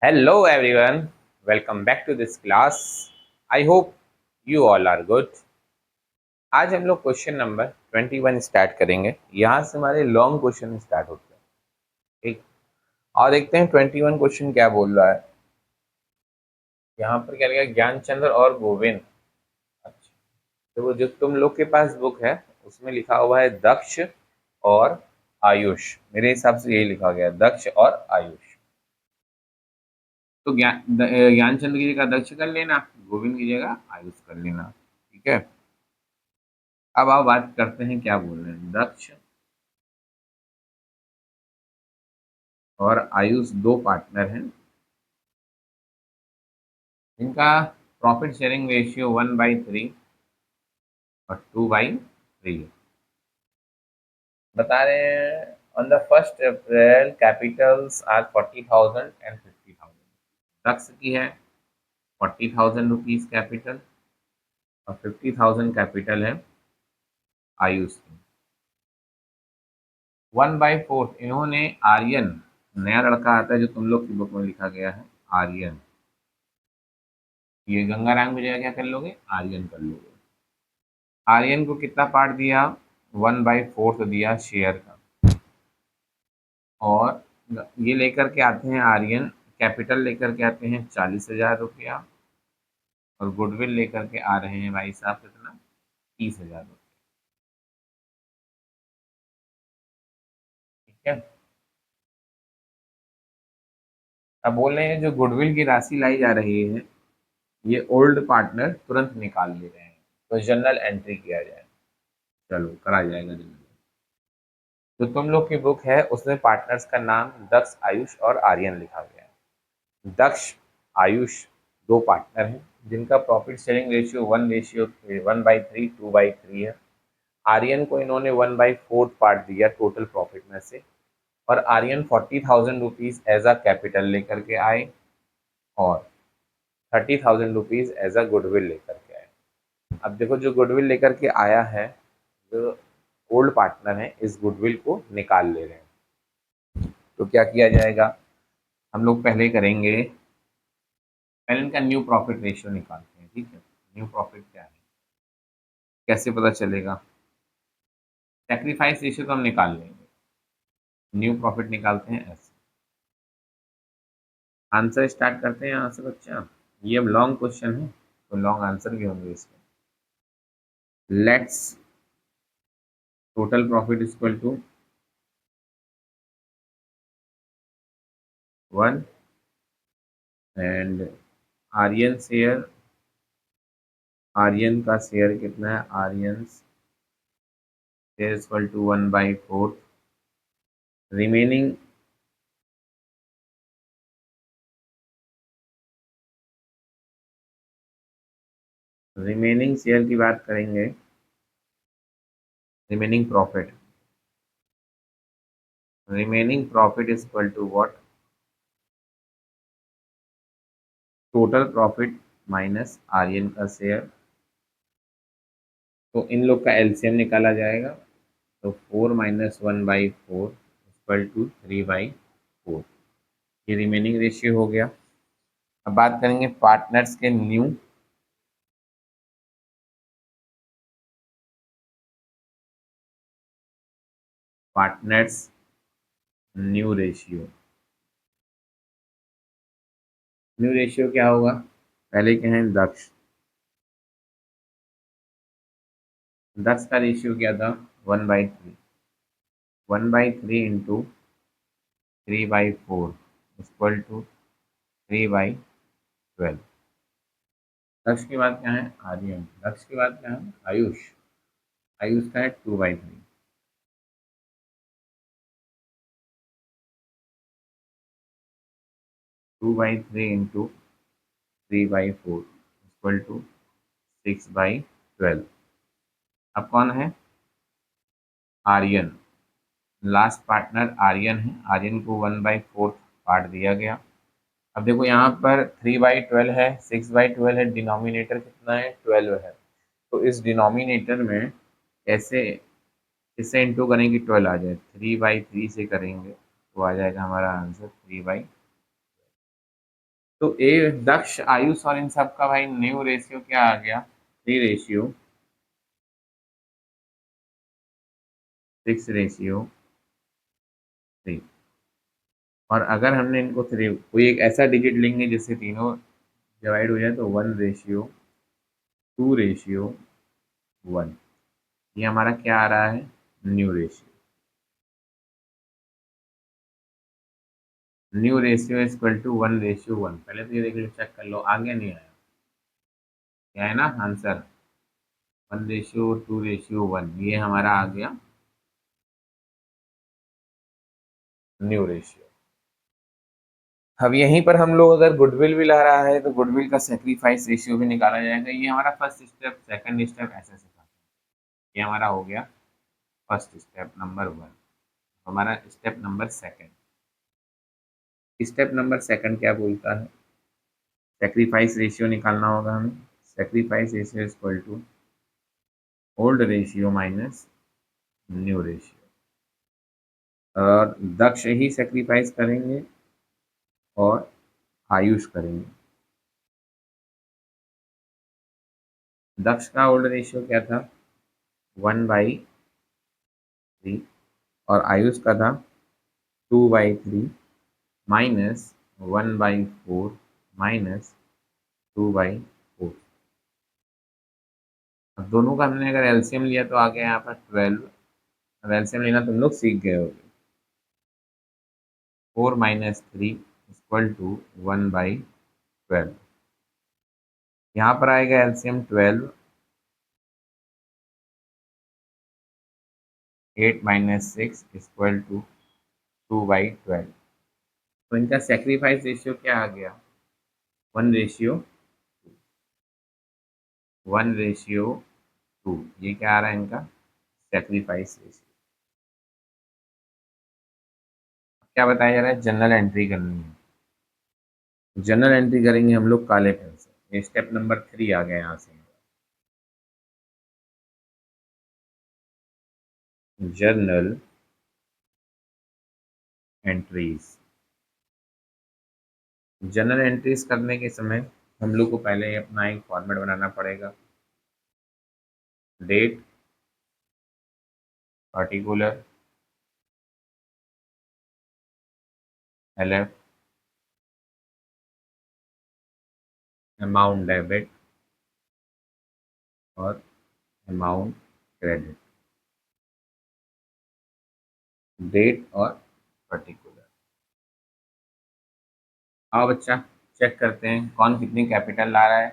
Hello everyone, welcome back to this class. I hope you all are good. आज हम लोग question number 21 start करेंगे। यहाँ से हमारे लॉन्ग क्वेश्चन स्टार्ट होते हैं। ठीक, और देखते हैं 21 क्वेश्चन क्या बोल रहा है। यहाँ पर क्या लिखा, ज्ञानचंद्र और गोविंद। अच्छा, तो वो जो तुम लोग के पास बुक है उसमें लिखा हुआ है दक्ष और आयुष। मेरे हिसाब से यही लिखा गया है, दक्ष और आयुष। तो ज्ञानचंद्र की जगह दक्ष कर लेना, गोविंद की जगह आयुष कर लेना। ठीक है, अब आप बात करते हैं क्या बोल रहे हैं। दक्ष और आयुष दो पार्टनर हैं, इनका प्रॉफिट शेयरिंग रेशियो 1/3 और 2/3 है। बता रहे हैं on the 1 April capitals are 40,000 and 50,000। Daksh की है 40,000 रुपीज कैपिटल और 50,000 कैपिटल है आयुष की। 1/4 इन्होंने आर्यन, नया लड़का आता है जो तुम लोग की बुक में लिखा गया है आर्यन, ये गंगाराम की जगह क्या कर लोगे, आर्यन कर लोगे। आर्यन को कितना पार्ट दिया, 1/4 दिया शेयर का। और ये लेकर के आते हैं आर्यन, कैपिटल लेकर के आते हैं 40,000 रुपया और गुडविल लेकर के आ रहे हैं भाई साहब कितना, 30,000 रुपया। ठीक है, अब बोल रहे हैं जो गुडविल की राशि लाई जा रही है ये ओल्ड पार्टनर तुरंत निकाल ले रहे हैं, तो जनरल एंट्री किया जाए। चलो करा जाएगा जनरल। जो तुम लोग की बुक है उसमें पार्टनर्स का नाम दक्ष, आयुष और आर्यन लिखा गया है। दक्ष, आयुष दो पार्टनर हैं जिनका प्रॉफिट शेयरिंग रेशियो 1/3 2/3 है। आर्यन को इन्होंने 1/4 पार्ट दिया टोटल प्रॉफिट में से, और Aryan 40,000 rupees as a capital लेकर के आए और 30,000 रुपीज एज अ गुडविल लेकर के आए। अब देखो जो गुडविल लेकर के आया है, जो ओल्ड पार्टनर है इस गुडविल को निकाल ले रहे हैं। तो क्या किया जाएगा, हम लोग पहले करेंगे, पहले इनका न्यू प्रॉफिट रेशियो निकालते हैं। ठीक है, न्यू प्रॉफिट क्या है, कैसे पता चलेगा। सेक्रीफाइस रेशियो तो हम निकाल लेंगे, न्यू प्रॉफिट निकालते हैं ऐसे। आंसर स्टार्ट करते हैं यहाँ से बच्चा, ये अब लॉन्ग क्वेश्चन है तो लॉन्ग आंसर भी होंगे इसके। Let's total profit equal to 1 and Aryan share, Aryan का शेयर कितना है, Aryan share equal to 1/4। Remaining remaining share की बात करेंगे, remaining profit, remaining profit is equal to what, total profit minus Aryan का शेयर। तो इन लोग का एलसीएम निकाला जाएगा, तो 4 - 1/4 इक्वल टू 3/4। ये रिमेनिंग रेशियो हो गया। अब बात करेंगे पार्टनर्स के new, partners new ratio. New ratio क्या होगा, पहले क्या है दक्ष, दक्ष का रेशियो क्या था 1/3, 1/3 इंटू 3/4 इक्वल टू 3/12। दक्ष की बात क्या है आर्यन, दक्ष की बात क्या है आयुष, आयुष का है 2/3। 2/3 इंटू 3/4 इक्वल टू 6/12। अब कौन है, आर्यन, लास्ट पार्टनर आर्यन है, आर्यन को 1/4 पार्ट दिया गया। अब देखो यहाँ पर 3/12 है, 6/12 है, डिनोमिनेटर कितना है 12 है। तो इस डिनोमिनेटर में ऐसे इससे इंटू करेंगे 12 आ जाए, 3/3 से करेंगे तो आ जाएगा हमारा आंसर 3/। तो ए दक्ष, आयुष और इन सब का भाई न्यू रेशियो क्या आ गया? 3:6:3। और अगर हमने इनको थ्री कोई एक ऐसा डिजिट लेंगे जिससे तीनों डिवाइड हो जाए तो 1:2:1, ये हमारा क्या आ रहा है? New ratio. New ratio is equal to 1:1। पहले तो ये देख लो, चेक कर लो, आ गया नहीं आया? क्या है ना आंसर? 1:2:1, ये हमारा आ गया न्यू रेशियो। अब यहीं पर हम लोग अगर गुडविल भी ला रहा है तो गुडविल का सेक्रीफाइस रेशियो भी निकाला जाएगा। ये हमारा फर्स्ट स्टेप, सेकंड स्टेप ऐसे सिखा, ये हमारा हो गया फर्स्ट स्टेप नंबर 1। हमारा step number second, step number second क्या बोलता है? सेक्रीफाइस रेशियो निकालना होगा हमें। Sacrifice ratio is equal to old ratio minus new ratio. और दक्ष ही सेक्रीफाइस करेंगे और आयुष करेंगे। दक्ष का ओल्ड रेशियो क्या था? 1/3। और आयुष का था 2/3 माइनस 1/4 माइनस 2/4। अब दोनों का हमने अगर एलसीएम लिया तो आ गया यहाँ पर 12। अब एलसीएम लेना तुम लोग सीख गए होगे। 4 - 3 इक्वल टू 1/12। यहाँ पर आएगा एलसीएम 12। 8 - 6 equal to 2/12। तो इनका सेक्रीफाइस रेशियो क्या आ गया? 1:1:2। ये क्या आ रहा है इनका सेक्रीफाइस रेशियो। क्या बताया जा रहा है? जनरल एंट्री करनी है। जनरल एंट्री करेंगे हम लोग काले पेन से। ये स्टेप नंबर 3 आ गया यहाँ से। Journal entries. जनरल एंट्रीज करने के समय हम लोग को पहले अपना एक फॉर्मेट बनाना पड़ेगा। Date, particular, LF, amount debit और अमाउंट क्रेडिट। डेट और पर्टिकुलर। आओ बच्चा चेक करते हैं कौन कितनी कैपिटल ला रहा है,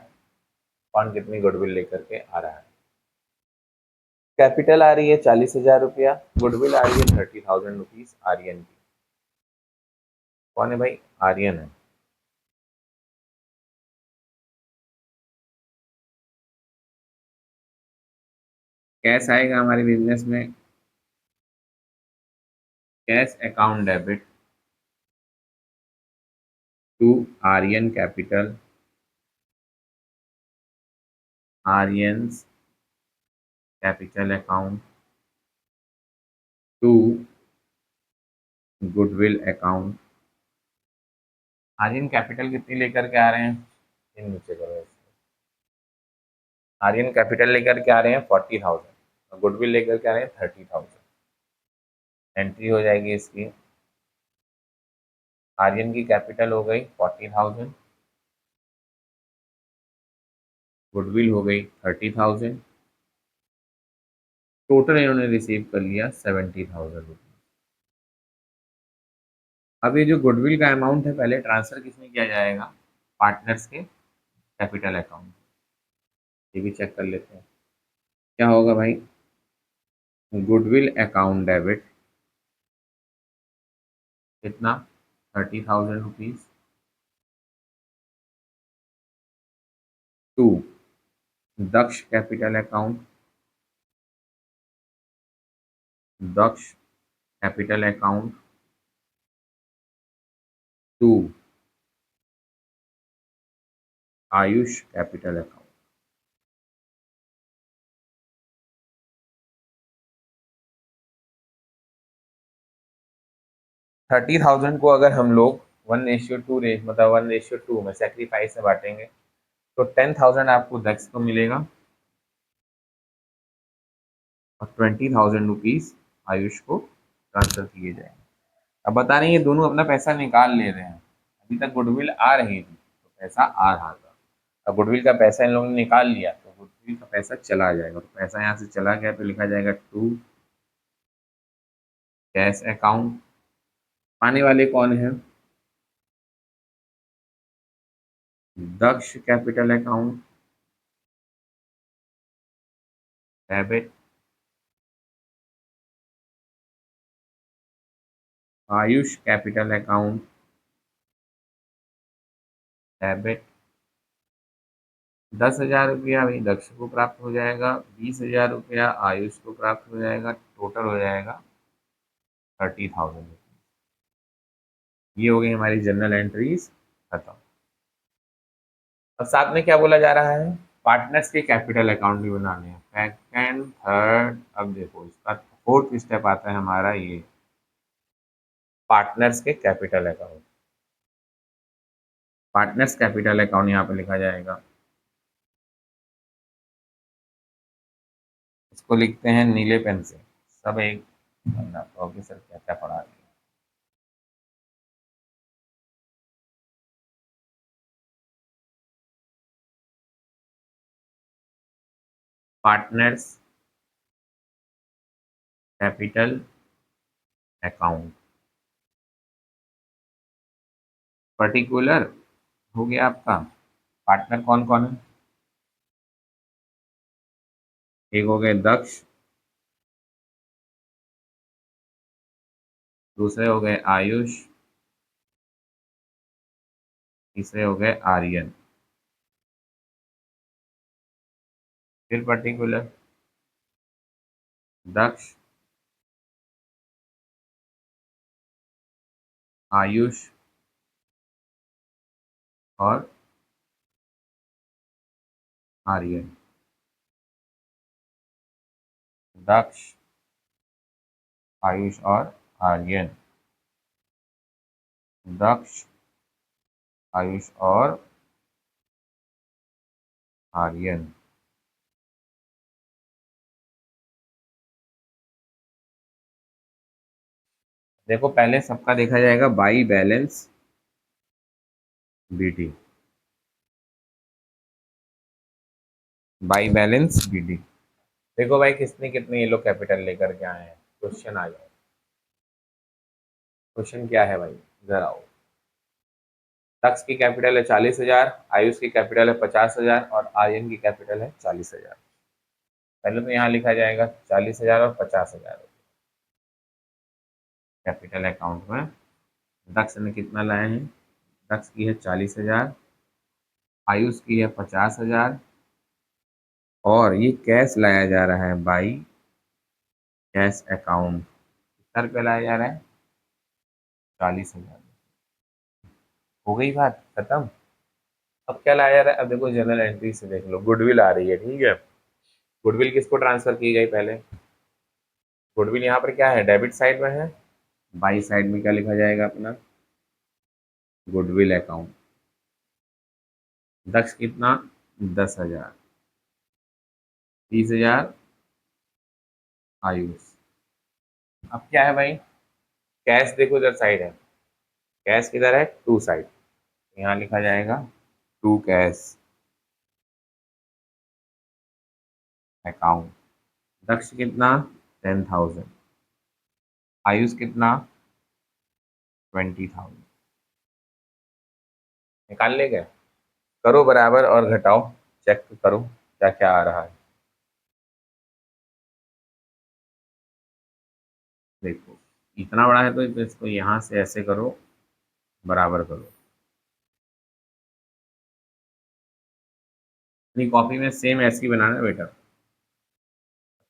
कौन कितनी गुडविल लेकर के आ रहा है। कैपिटल आ रही है 40,000 रुपया, गुडविल आ रही है 30,000 रुपीज आर्यन की। कौन है भाई? आर्यन है। कैश आएगा हमारे बिजनेस में, cash account debit to Aryan capital, Aryan's capital account to goodwill account. Aryan capital कितनी लेकर के आ रहे हैं? इन नीचे करो इसको। आर्यन कैपिटल लेकर के आ रहे हैं 40,000 और गुडविल लेकर के आ रहे हैं 30,000। एंट्री हो जाएगी इसकी। आर्यन की कैपिटल हो गई 40,000, गुडविल हो गई 30,000। टोटल इन्होंने रिसीव कर लिया 70,000 रुपीज। अब ये जो गुडविल का अमाउंट है पहले ट्रांसफर किसमें किया जाएगा? पार्टनर्स के कैपिटल अकाउंट। ये भी चेक कर लेते हैं क्या होगा भाई। गुडविल अकाउंट डेबिट कितना? 30,000 rupees to Daksh capital account, Daksh capital account to Ayush capital account. 30,000 को अगर हम लोग 1:2 रेट मतलब 1:2 में सेक्रीफाइस से बांटेंगे तो 10,000 आपको दक्ष को मिलेगा और 20,000 रुपीज आयुष को ट्रांसफर किए जाएंगे। अब बता रहे हैं ये दोनों अपना पैसा निकाल ले रहे हैं। अभी तक गुडविल आ रही थी तो पैसा आ रहा था, अब गुडविल का पैसा इन लोगों ने निकाल लिया तो गुडविल का पैसा चला जाएगा। तो पैसा यहाँ से चला गया तो लिखा जाएगा टू कैश अकाउंट। आने वाले कौन है? Daksh capital account, debit. Ayush capital account, debit. 10,000 रुपया भाई दक्ष को प्राप्त हो जाएगा, 20,000 रुपया आयुष को प्राप्त हो जाएगा, टोटल हो जाएगा 30,000। ये हो गई हमारी जनरल एंट्रीज खत्म। अब साथ में क्या बोला जा रहा है? पार्टनर्स के कैपिटल अकाउंट भी बनाने हैं, सेकंड थर्ड। अब देखो इसका फोर्थ स्टेप आता है हमारा ये पार्टनर्स के capital account. Partners capital account यहाँ पे लिखा जाएगा, इसको लिखते हैं नीले पेन से, सब एक प्रोफेसर क्या क्या पढ़ा रहे हैं। पार्टनर्स कैपिटल अकाउंट, पर्टिकुलर हो गया आपका। पार्टनर कौन कौन है? एक हो गए दक्ष, दूसरे हो गए आयुष, तीसरे हो गए आर्यन। फिर पर्टिकुलर दक्ष, आयुष और आर्यन। दक्ष, आयुष और आर्यन, दक्ष, आयुष और आर्यन। देखो पहले सबका देखा जाएगा by balance BT, by balance BT. देखो भाई किसने कितने ये लोग कैपिटल लेकर के आए हैं, क्वेश्चन आ जाए। क्वेश्चन क्या है भाई, इधर आओ। दक्ष की कैपिटल है 40,000, आयुष की कैपिटल है 50,000 और आर्यन की कैपिटल है 40,000। पहले तो यहाँ लिखा जाएगा 40,000 और 50,000 कैपिटल अकाउंट में। दक्ष ने कितना लाए हैं? दक्ष की है 40,000, आयुष की है 50,000 और ये कैश लाया जा रहा है बाई कैश अकाउंट। कितना रुपया लाया जा रहा है? 40,000। हो गई बात खत्म। अब क्या लाया जा रहा है? अब देखो जनरल एंट्री से देख लो, गुडविल आ रही है, ठीक है। गुडविल किसको ट्रांसफर की गई पहले? गुडविल यहाँ पर क्या है, डेबिट साइड में है। बाई साइड में क्या लिखा जाएगा अपना? Goodwill account. दक्ष कितना? 10,000, 30,000 आयुष। अब क्या है भाई, कैश देखो इधर साइड है, कैश किधर है? टू साइड, यहाँ लिखा जाएगा टू कैश अकाउंट। दक्ष कितना? 10,000, आयुष कितना? 20,000। निकाल ले गए? करो बराबर और घटाओ, चेक करो क्या क्या आ रहा है। देखो इतना बड़ा है तो इसको यहाँ से ऐसे करो, बराबर करो। अपनी कॉपी में सेम ऐसे ही बनाना बेटा।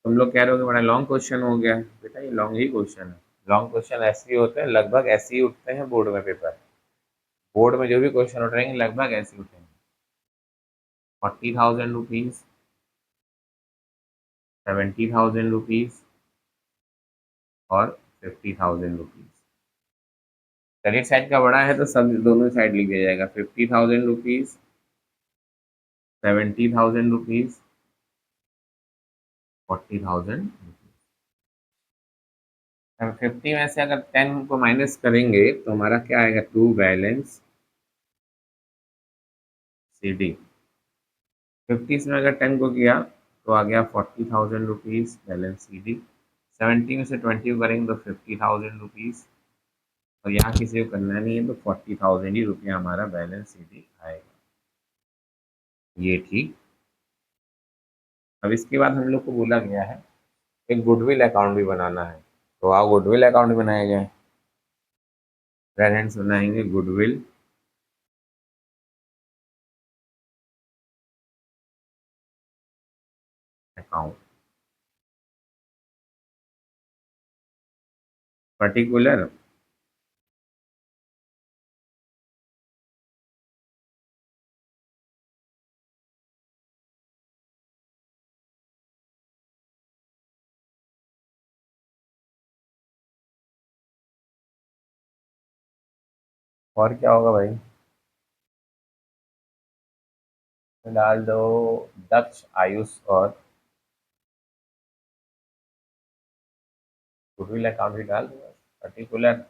तुम लोग कह रहे हो कि बड़ा लॉन्ग क्वेश्चन हो गया, बेटा ये लॉन्ग ही क्वेश्चन है। लॉन्ग क्वेश्चन ऐसे ही होते हैं, लगभग ऐसे ही उठते हैं बोर्ड में पेपर। बोर्ड में जो भी क्वेश्चन उठेंगे लगभग ऐसे ही उठेंगे। 40,000 रुपीज, 70,000 रुपीज और 50,000 रुपीज। क्रेडिट साइड का बड़ा है तो सब दोनों साइड लिख दिया जाएगा, 50,000 रुपीज, 70,000 रुपीज, 40,000। 50 में से अगर 10 को माइनस करेंगे तो हमारा क्या आएगा, टू बैलेंस सी डी। 50 में अगर 10 को किया तो आ गया 40,000 रुपीज बैलेंस सी डी। 70 में से 20 को करेंगे तो 50,000 रुपीज, और यहाँ किसी को करना नहीं है तो 40,000 ही रुपया हमारा बैलेंस सी डी आएगा। ये ठीक। अब इसके बाद हम लोग को बोला गया है एक गुडविल अकाउंट भी बनाना है, तो आओ गुडविल अकाउंट बनाया जाए। फ्रेंड्स बनाएंगे गुडविल अकाउंट। पर्टिकुलर और क्या होगा भाई, डाल दो दक्ष, आयुष और गुडविल अकाउंट भी डाल दो। Particular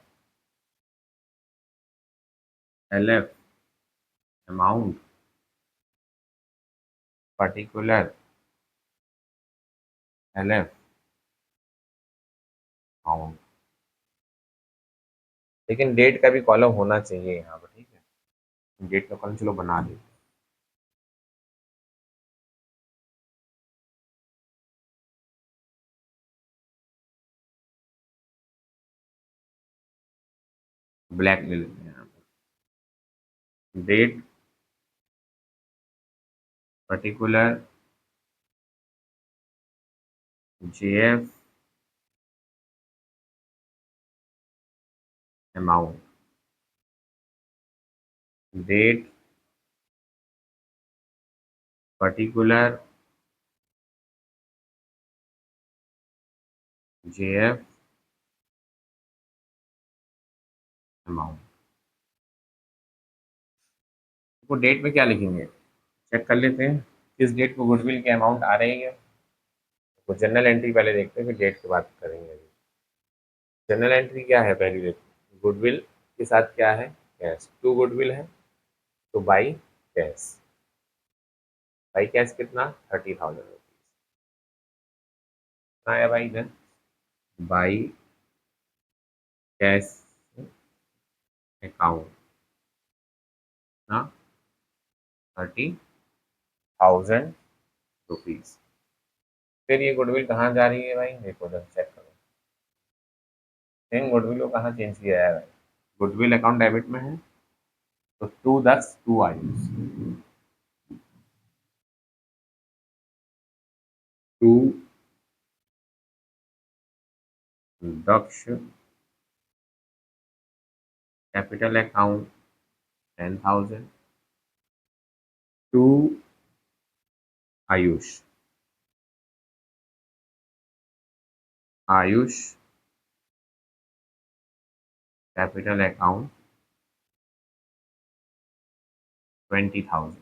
LF amount, particular LF amount, लेकिन डेट का भी कॉलम होना चाहिए यहाँ पर, ठीक है। डेट का कॉलम चलो बना देते, ब्लैक ले लेते हैं यहाँ पर। Date, particular JF amount, date, particular JF amount. तो डेट में क्या लिखेंगे, चेक कर लेते हैं किस डेट को गुडविल की अमाउंट आ रही है। तो जनरल एंट्री पहले देखते हैं, फिर डेट की बात करेंगे। जनरल एंट्री क्या है, पहली देखो गुडविल के साथ क्या है, कैश। टू गुडविल है तो बाई कैश। बाई कैश कितना, 30,000 रुपीज आया भाई। इधर बाई कैश अकाउंट ना, 30,000 रुपीज। फिर ये गुडविल कहाँ जा रही है भाई, देखो उधर चेक करो। सेम गुडविल को कहाँ चेंज किया है भाई, गुडविल अकाउंट डेबिट में है तो टू दस to Ayush, to Daksh capital account 10,000, to Ayush, Ayush capital account 20,000।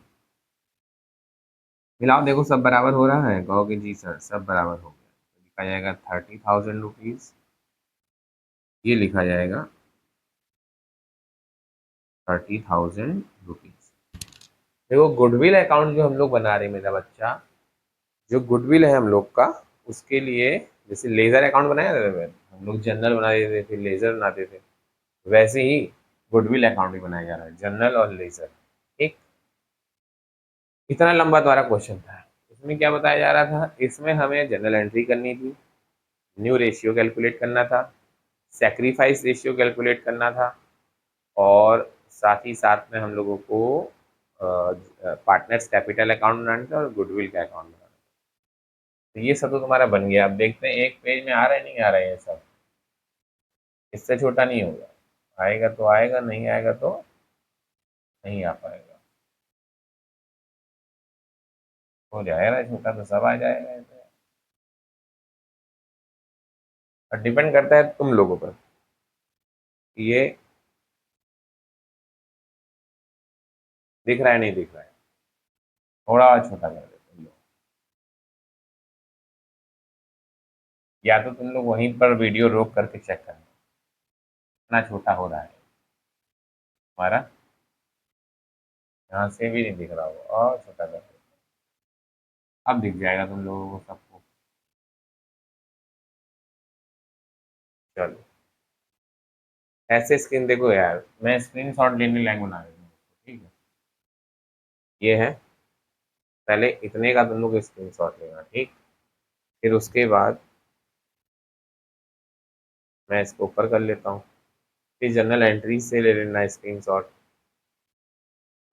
मिलाओ देखो सब बराबर हो रहा है, कहोगे जी सर सब बराबर हो गया, तो लिखा जाएगा 30,000 रुपीज, ये लिखा जाएगा 30,000 रुपीज। देखो गुडविल अकाउंट जो हम लोग बना रहे हैं मेरा बच्चा, जो गुडविल है हम लोग का, उसके लिए जैसे लेजर अकाउंट बनाया था हम लोग, जनरल बना देते थे, लेजर बनाते थे, वैसे ही गुडविल अकाउंट भी बनाया जा रहा है, जनरल और लेजर। एक इतना लंबा तुम्हारा क्वेश्चन था, इसमें क्या बताया जा रहा था, इसमें हमें जनरल एंट्री करनी थी, न्यू रेशियो कैलकुलेट करना था, सेक्रीफाइस रेशियो कैलकुलेट करना था, और साथ ही साथ में हम लोगों को पार्टनर्स कैपिटल अकाउंट बनाना था और गुडविल का अकाउंट बनाना था। तो ये सब तो तुम्हारा बन गया। अब देखते हैं एक पेज में आ रहा है नहीं आ रहा है, ये सब इससे छोटा नहीं होगा, आएगा तो आएगा, नहीं आएगा तो नहीं आ पाएगा। हो जाएगा छोटा तो सब आ जाएगा ऐसे। और डिपेंड करता है तुम लोगों पर, ये दिख रहा है नहीं दिख रहा है? थोड़ा और छोटा कर देते तुम लोग, या तो तुम लोग वहीं पर वीडियो रोक करके चेक करना कितना छोटा हो रहा है हमारा। यहाँ से भी नहीं दिख रहा होगा, और छोटा कर देते। अब दिख जाएगा तुम लोगों को सबको। चलो, ऐसे स्क्रीन देखो यार, मैं स्क्रीन शॉट लेने लायक बना देता हूँ, ठीक है? ये है, पहले इतने का तुम लोग स्क्रीन शॉट लेना, ठीक? फिर उसके बाद मैं इसको ऊपर कर लेता हूँ, फिर जनरल एंट्री से ले लेना स्क्रीन शॉट,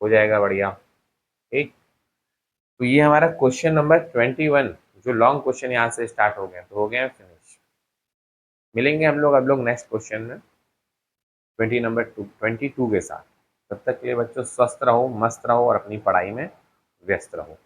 हो जाएगा बढ़िया, ठीक? तो ये हमारा क्वेश्चन नंबर 21, जो लॉन्ग क्वेश्चन यहाँ से स्टार्ट हो गए, तो हो गए फिनिश। मिलेंगे हम लोग अब लोग नेक्स्ट क्वेश्चन में 22 के साथ। तब तक के लिए बच्चों स्वस्थ रहो, मस्त रहो और अपनी पढ़ाई में व्यस्त रहो।